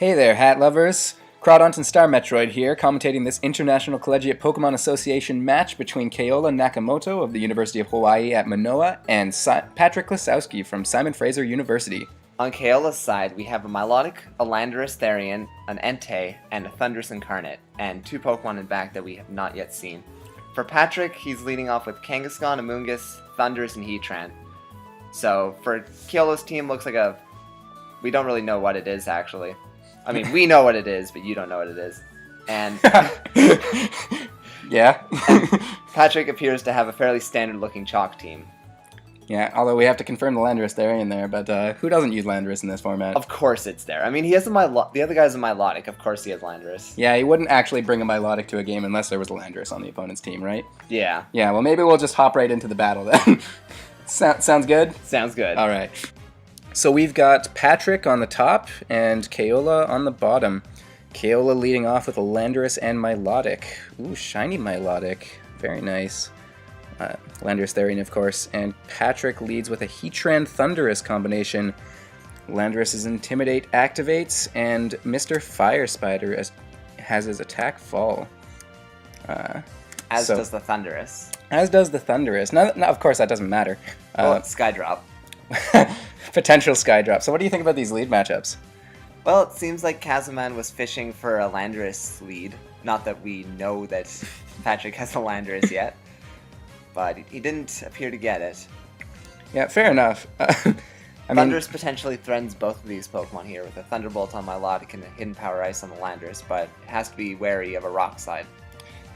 Hey there, hat lovers! Crawdont and Star Metroid here, commentating this International Collegiate Pokemon Association match between Keola Nakamoto of the University of Hawaii at Manoa and Patrick Lisowski from Simon Fraser University. On Keola's side, we have a Milotic, a Landorus Therian, an Entei, and a Thundurus Incarnate, and two Pokemon in back that we have not yet seen. For Patrick, he's leading off with Kangaskhan, Amoonguss, Thundurus, and Heatran. So, for Keola's team, looks like we don't really know what it is, actually. I mean, we know what it is, but you don't know what it is. And yeah. and Patrick appears to have a fairly standard-looking chalk team. Yeah, although we have to confirm the Landorus Therian there, but who doesn't use Landorus in this format? Of course it's there. I mean, he has the other guy's a Milotic. Of course he has Landorus. Yeah, he wouldn't actually bring a Milotic to a game unless there was a Landorus on the opponent's team, right? Yeah. Yeah, well, maybe we'll just hop right into the battle then. Sounds good? Sounds good. All right. So we've got Patrick on the top and Keola on the bottom. Keola leading off with a Landorus and Milotic. Ooh, shiny Milotic. Very nice. Landorus Therian, of course. And Patrick leads with a Heatran Thundurus combination. Landorus's Intimidate activates, and Mr. Fire Spider has his attack fall. As does the Thundurus. As does the Thundurus. Now, of course, that doesn't matter. Well, Skydrop. Potential Skydrop. So what do you think about these lead matchups? Well, it seems like Kasoman was fishing for a Landorus lead. Not that we know that Patrick has a Landorus yet, but he didn't appear to get it. Yeah, fair enough. Thundurus potentially threatens both of these Pokemon here with a Thunderbolt on Milotic and a Hidden Power Ice on the Landorus, but it has to be wary of a Rock Slide.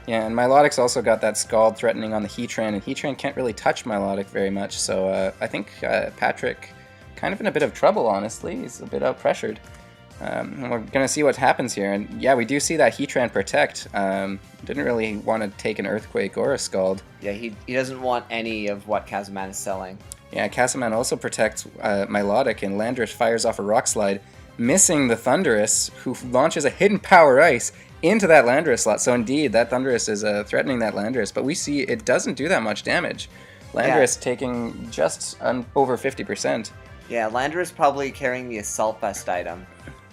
Yeah, and Milotic's also got that Scald threatening on the Heatran, and Heatran can't really touch Milotic very much, so I think Patrick kind of in a bit of trouble, honestly. He's a bit out-pressured. And we're going to see what happens here, and yeah, we do see that Heatran Protect. Didn't really want to take an Earthquake or a Scald. Yeah, he doesn't want any of what Kasoman is selling. Yeah, Kasoman also protects Milotic, and Landorus fires off a Rock Slide, missing the Thundurus, who launches a Hidden Power Ice into that Landorus slot. So indeed, that Thundurus is threatening that Landorus, but we see it doesn't do that much damage. Landorus taking just over 50%. Yeah, Landorus probably carrying the Assault Vest item.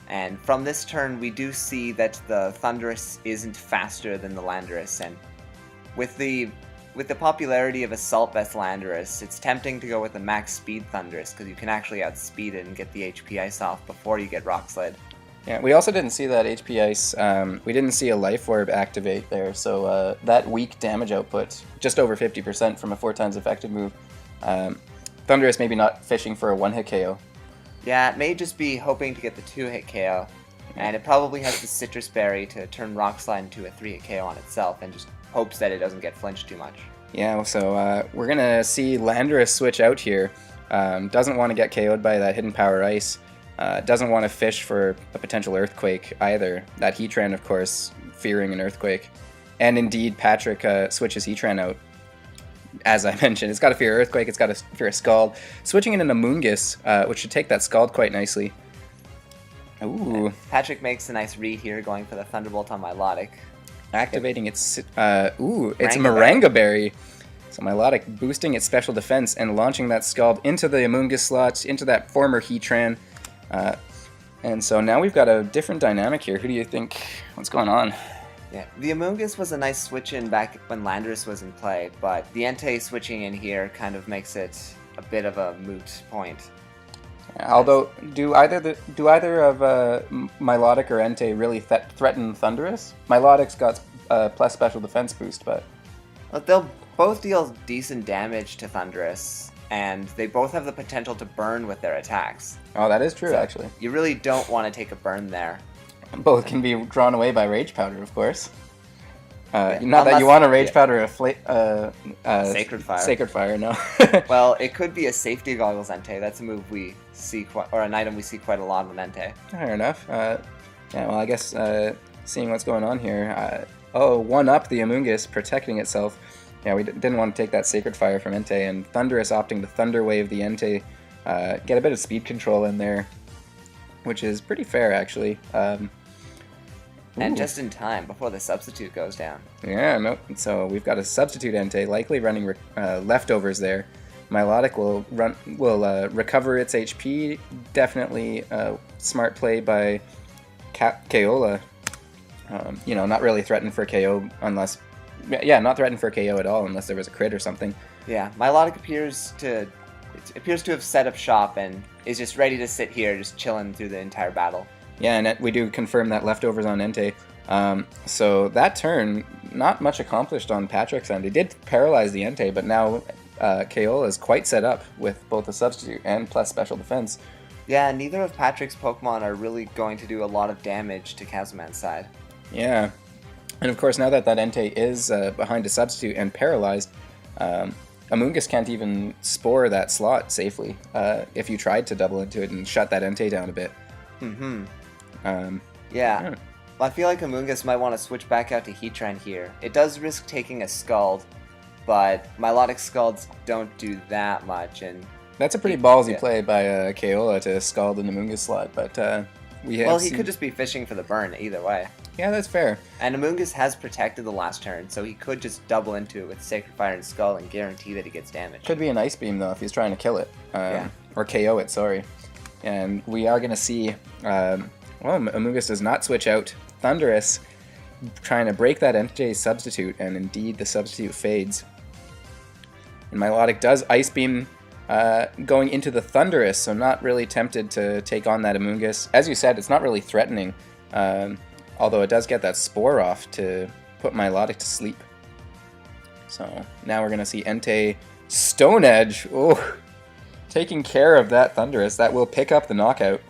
And from this turn, we do see that the Thundurus isn't faster than the Landorus, and with the popularity of Assault Vest Landorus, it's tempting to go with the max speed Thundurus, because you can actually outspeed it and get the HP Ice off before you get Rock Slide. Yeah, we also didn't see that HP Ice, we didn't see a Life Orb activate there, so that weak damage output, just over 50% from a 4x effective move. Thundurus maybe not fishing for a one-hit KO. Yeah, it may just be hoping to get the 2-hit KO, and it probably has the Citrus Berry to turn Rock Slide into a 3-hit KO on itself, and just hopes that it doesn't get flinched too much. Yeah, so we're going to see Landorus switch out here. Doesn't want to get KO'd by that Hidden Power Ice. Doesn't want to fish for a potential Earthquake either. That Heatran, of course, fearing an Earthquake. And indeed, Patrick switches Heatran out. As I mentioned, it's got to fear Earthquake, it's got to fear a Scald. Switching in an Amoonguss, which should take that Scald quite nicely. Ooh. Patrick makes a nice read here, going for the Thunderbolt on Milotic. Activating its it's Maranga Berry. So Milotic boosting its special defense and launching that Scald into the Amoonguss slot, into that former Heatran. And so now we've got a different dynamic here. Who do you think? What's going on? Yeah, the Amoonguss was a nice switch-in back when Landorus was in play, but the Entei switching in here kind of makes it a bit of a moot point. Although, do either of Milotic or Entei really threaten Thundurus? Milotic's got plus special defense boost, but... Well, they'll both deal decent damage to Thundurus, and they both have the potential to burn with their attacks. Oh, that is true, so actually. You really don't want to take a burn there. Both can be drawn away by Rage Powder, of course. Not that you want to Rage Powder a Sacred Fire. Sacred Fire, no. Well, it could be a Safety Goggles Entei. That's a move we see or an item we see quite a lot with Entei. Fair enough. Yeah, well, I guess seeing what's going on here. One up the Amoonguss protecting itself. Yeah, we didn't want to take that Sacred Fire from Entei, and Thundurus opting to Thunder Wave the Entei. Get a bit of speed control in there, which is pretty fair, actually. And just in time, before the substitute goes down. Yeah, no. So we've got a substitute Entei, likely running leftovers there. Milotic will recover its HP. Definitely smart play by Kaola, not really threatened for KO unless, not threatened for KO at all unless there was a crit or something. Yeah, Milotic appears to have set up shop and is just ready to sit here, just chilling through the entire battle. Yeah, and we do confirm that leftovers on Entei. So that turn, not much accomplished on Patrick's end. He did paralyze the Entei, but now Kaola is quite set up with both a substitute and plus special defense. Yeah, neither of Patrick's Pokemon are really going to do a lot of damage to Kasoman's side. Yeah, and of course now that Entei is behind a substitute and paralyzed, Amoonguss can't even spore that slot safely if you tried to double into it and shut that Entei down a bit. Yeah. I feel like Amoonguss might want to switch back out to Heatran here. It does risk taking a Scald, but Milotic Scalds don't do that much, and that's a pretty ballsy play by Kaola to Scald in the Amoonguss slot, but he could just be fishing for the burn either way. Yeah, that's fair. And Amoonguss has protected the last turn, so he could just double into it with Sacred Fire and Skull and guarantee that he gets damage. Could be an Ice Beam, though, if he's trying to kill it. Or KO it, sorry. And we are going to see... Amoonguss does not switch out. Thundurus trying to break that Entei substitute, and indeed the substitute fades. And Milotic does Ice Beam going into the Thundurus, so not really tempted to take on that Amoonguss. As you said, it's not really threatening. Although it does get that Spore off to put Milotic to sleep. So now we're going to see Entei Stone Edge. Oh, taking care of that Thundurus. That will pick up the knockout.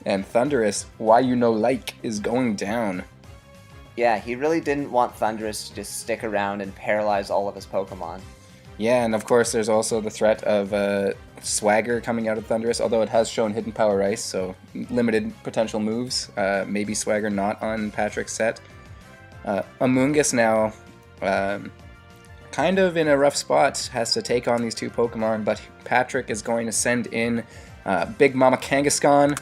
And Thundurus, why you no like, is going down. Yeah, he really didn't want Thundurus to just stick around and paralyze all of his Pokemon. Yeah, and of course there's also the threat of Swagger coming out of Thundurus, although it has shown Hidden Power Ice, so limited potential moves. Maybe Swagger not on Patrick's set. Amoonguss now kind of in a rough spot, has to take on these two Pokemon, but Patrick is going to send in Big Mama Kangaskhan.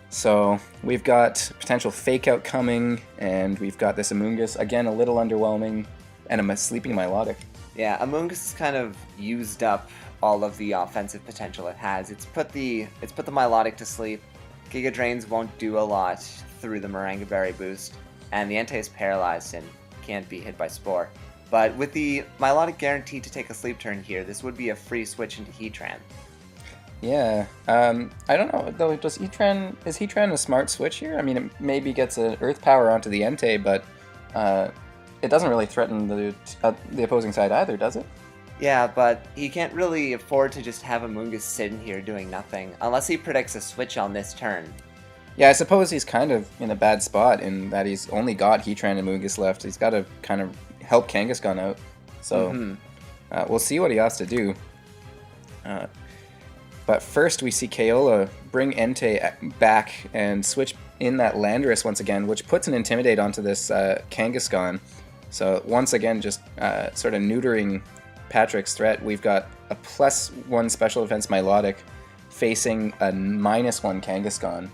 So we've got potential Fake Out coming, and we've got this Amoonguss, again a little underwhelming, and a sleeping Milotic. Yeah, Amoonguss has kind of used up all of the offensive potential it has. It's put the Milotic to sleep. Giga Drains won't do a lot through the Moringa Berry boost, and the Entei is paralyzed and can't be hit by Spore. But with the Milotic guaranteed to take a sleep turn here, this would be a free switch into Heatran. Yeah, I don't know though. Is Heatran a smart switch here? I mean, it maybe gets an Earth Power onto the Entei, but it doesn't really threaten the opposing side either, does it? Yeah, but he can't really afford to just have Amoonguss sitting here doing nothing, unless he predicts a switch on this turn. Yeah, I suppose he's kind of in a bad spot in that he's only got Heatran and Amoonguss left. He's got to kind of help Kangaskhan out. So we'll see what he has to do. But first we see Kaola bring Entei back and switch in that Landorus once again, which puts an Intimidate onto this Kangaskhan. So once again, just sort of neutering Patrick's threat. We've got a +1 special defense Milotic facing a -1 Kangaskhan.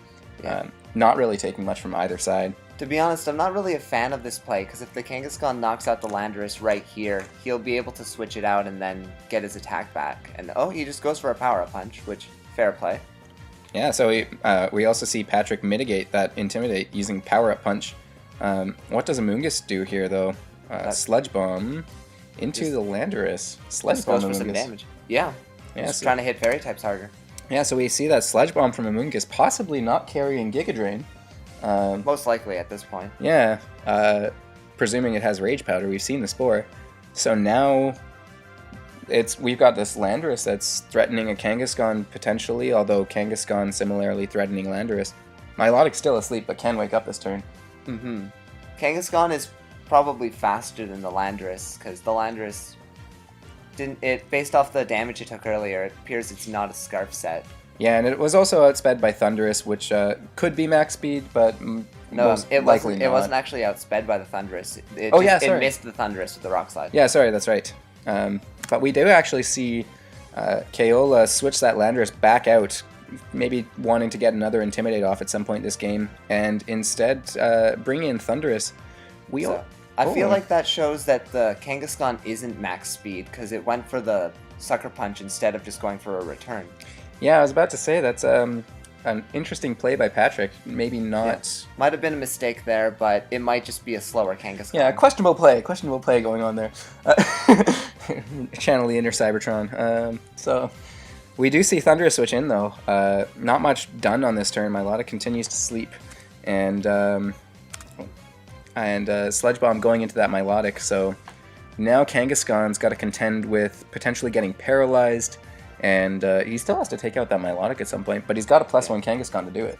Not really taking much from either side. To be honest, I'm not really a fan of this play, because if the Kangaskhan knocks out the Landorus right here, he'll be able to switch it out and then get his attack back. And he just goes for a Power-Up Punch, which, fair play. Yeah, so we also see Patrick mitigate that Intimidate using Power-Up Punch. What does Amoonguss do here, though? Sludge Bomb into the Landorus. Sludge Bomb for some damage. Yeah, just trying to hit Fairy types harder. Yeah, so we see that Sludge Bomb from Amoonguss possibly not carrying Giga Drain. Most likely at this point. Yeah, presuming it has Rage Powder. We've seen the Spore. So now we've got this Landorus that's threatening a Kangaskhan potentially, although Kangaskhan similarly threatening Landorus. Milotic's still asleep but can wake up this turn. Kangaskhan is probably faster than the Landorus, because the Landorus based off the damage it took earlier, it appears it's not a Scarf set. Yeah, and it was also outsped by Thundurus, which could be max speed, but it wasn't actually outsped by the Thundurus. It missed the Thundurus with the Rock Slide. Yeah, sorry, that's right. But we do actually see Kaola switch that Landorus back out, maybe wanting to get another Intimidate off at some point this game, and instead bring in Thundurus. I feel like that shows that the Kangaskhan isn't max speed, because it went for the Sucker Punch instead of just going for a return. Yeah, I was about to say that's an interesting play by Patrick. Maybe not. Might have been a mistake there, but it might just be a slower Kangaskhan. Yeah, questionable play going on there. Channel the inner Cybertron. So we do see Thunderous switch in though. Not much done on this turn. Milotic continues to sleep, and Sludge Bomb going into that Milotic. So now Kangaskhan's got to contend with potentially getting paralyzed, and he still has to take out that Milotic at some point. But he's got a +1 Kangaskhan to do it.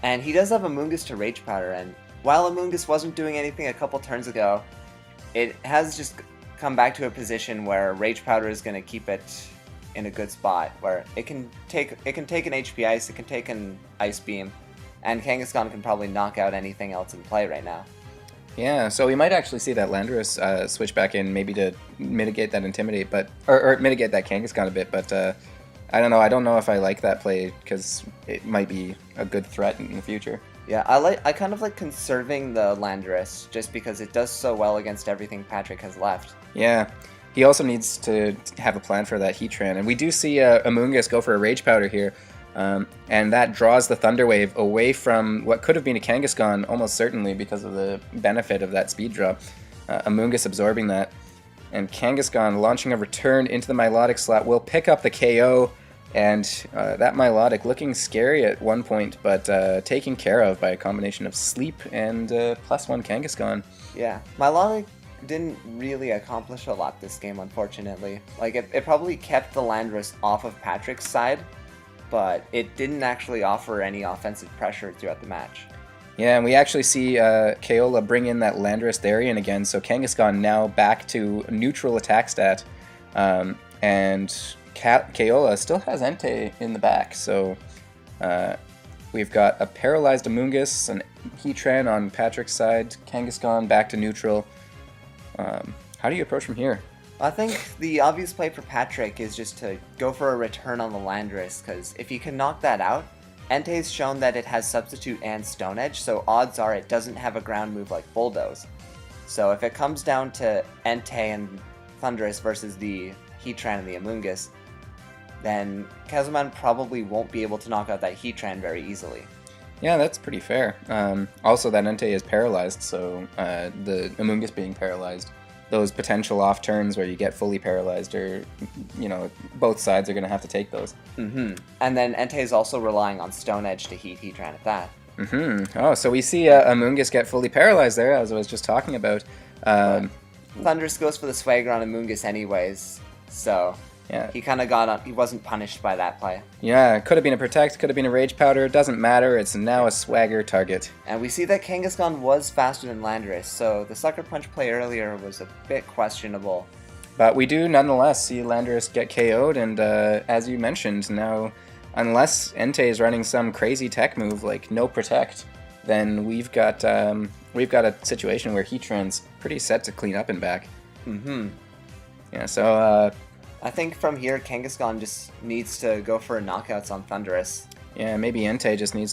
And he does have Amoonguss to Rage Powder, and while Amoonguss wasn't doing anything a couple turns ago, it has just come back to a position where Rage Powder is going to keep it in a good spot, where it can take an HP Ice, it can take an Ice Beam, and Kangaskhan can probably knock out anything else in play right now. Yeah, so we might actually see that Landorus switch back in, maybe to mitigate that Intimidate, but or mitigate that Kangaskhan a bit, but I don't know. I don't know if I like that play, because it might be a good threat in the future. Yeah, I kind of like conserving the Landorus, just because it does so well against everything Patrick has left. Yeah, he also needs to have a plan for that Heatran, and we do see Amoonguss go for a Rage Powder here, and that draws the Thunder Wave away from what could have been a Kangaskhan, almost certainly, because of the benefit of that speed drop. Amoonguss absorbing that, and Kangaskhan launching a return into the Milotic slot will pick up the KO, and that Milotic looking scary at one point, but taken care of by a combination of sleep and +1 Kangaskhan. Yeah, Milotic didn't really accomplish a lot this game, unfortunately. Like, it probably kept the Landorus off of Patrick's side, but it didn't actually offer any offensive pressure throughout the match. Yeah, and we actually see Kaola bring in that Landorus Therian again, so Kangaskhan now back to neutral attack stat, and Kaola still has Entei in the back, so we've got a paralyzed Amoonguss, an Heatran on Patrick's side, Kangaskhan back to neutral. How do you approach from here? I think the obvious play for Patrick is just to go for a return on the Landorus, because if you can knock that out, Entei's shown that it has Substitute and Stone Edge, so odds are it doesn't have a ground move like Bulldoze. So if it comes down to Entei and Thunderous versus the Heatran and the Amoonguss, then Kasoman probably won't be able to knock out that Heatran very easily. Yeah, that's pretty fair. Also, that Entei is paralyzed, so the Amoonguss being paralyzed, those potential off turns where you get fully paralyzed, or, you know, both sides are going to have to take those. And then Entei is also relying on Stone Edge to heat Heatran at that. Oh, so we see Amoonguss get fully paralyzed there, as I was just talking about. Thunderous goes for the Swagger on Amoonguss anyways, so yeah, he kind of got on. He wasn't punished by that play. Yeah, could have been a Protect, could have been a Rage Powder, doesn't matter, it's now a Swagger target. And we see that Kangaskhan was faster than Landorus, so the Sucker Punch play earlier was a bit questionable. But we do nonetheless see Landorus get KO'd, and as you mentioned, now, unless Entei is running some crazy tech move like no Protect, then we've got a situation where Heatran's pretty set to clean up and back. Yeah, so I think from here, Kangaskhan just needs to go for knockouts on Thunderous. yeah, maybe Entei just needs